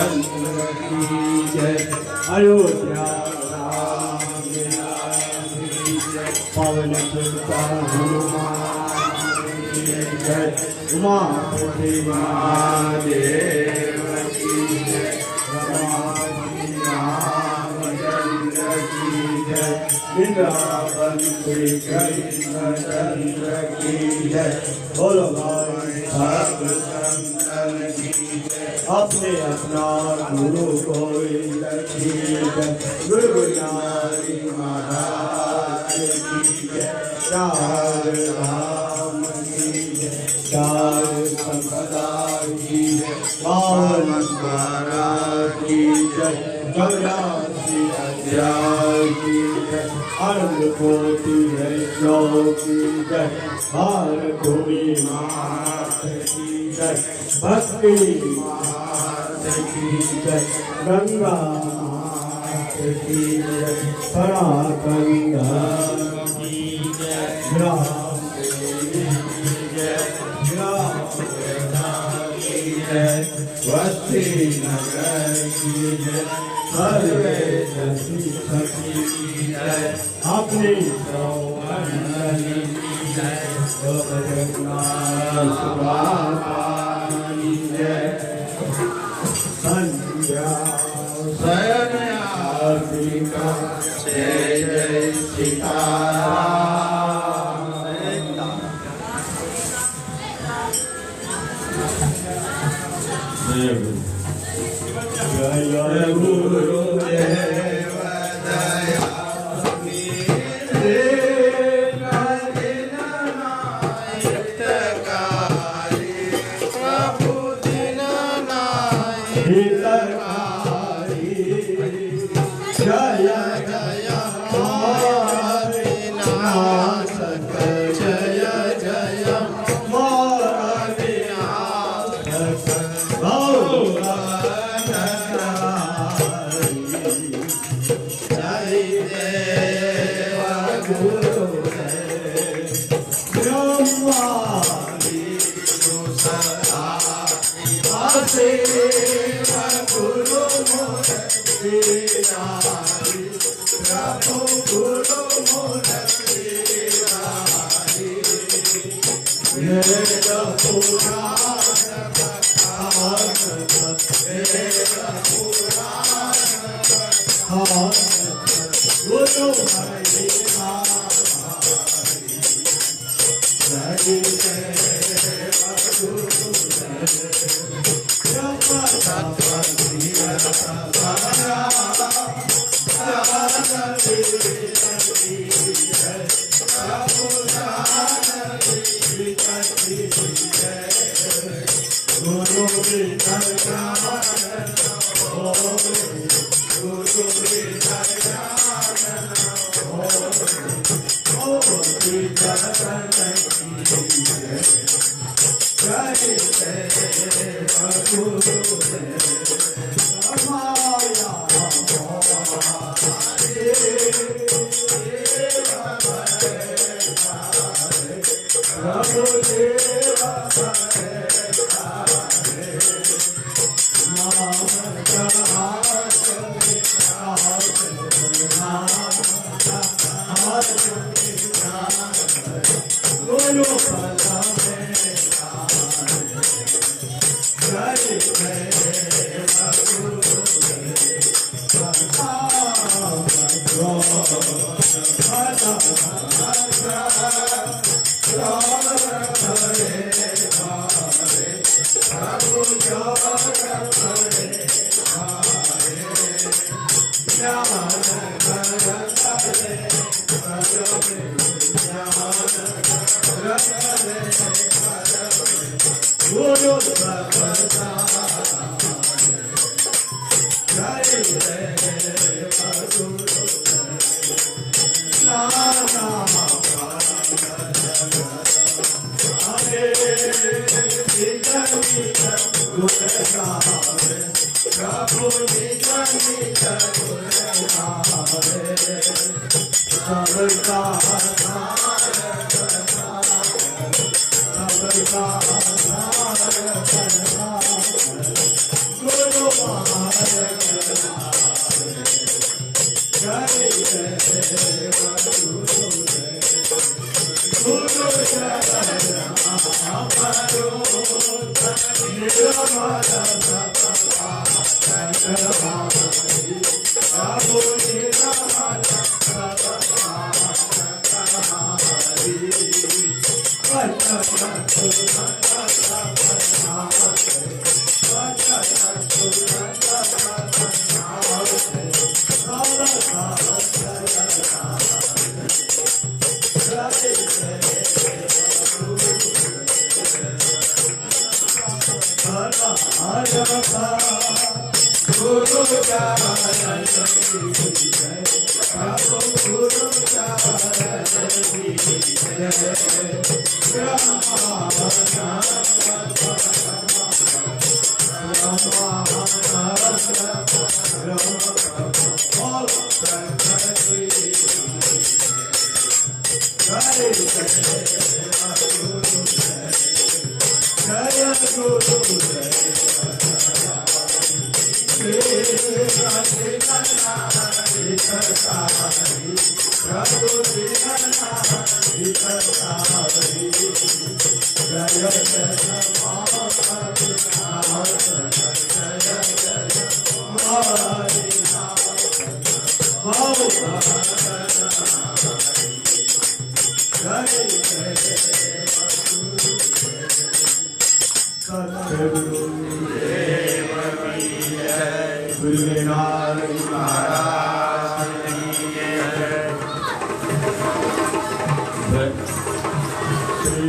रामचंद्र की जय। अयोध्या राम की जय। पवन सुत हनुमान की जय। उमापति महादेव की जय। रामचंद्र की जय। वृंदावन श्री कृष्णचंद्र की जय। बोलो भाई सब संतन की जय। अपने अपना गुरु गोविंद की जय। गुरु ज्ञानी महाराज की जय। चार धाम की जय। चार संपदा की जय। पावन महाराज की जय। 84 अध्याय की जय। अनंत कोटि वैष्णव की जय। भारभूमि मात की जय। भक्ति मात की जय। गंगा मात की जय। परागंगा की जय। ग्राम देवी की जय। ग्राम देवता की जय। वस्ती नगर की जय। सर्वेश सखी की जय। अपनी सौमंडली की जय। जगन्नाथ सुभानी जय। संध्या सयनार्पिका जय जय सीताराम। जय गुरुदेव दया गुरुनाथ महाराज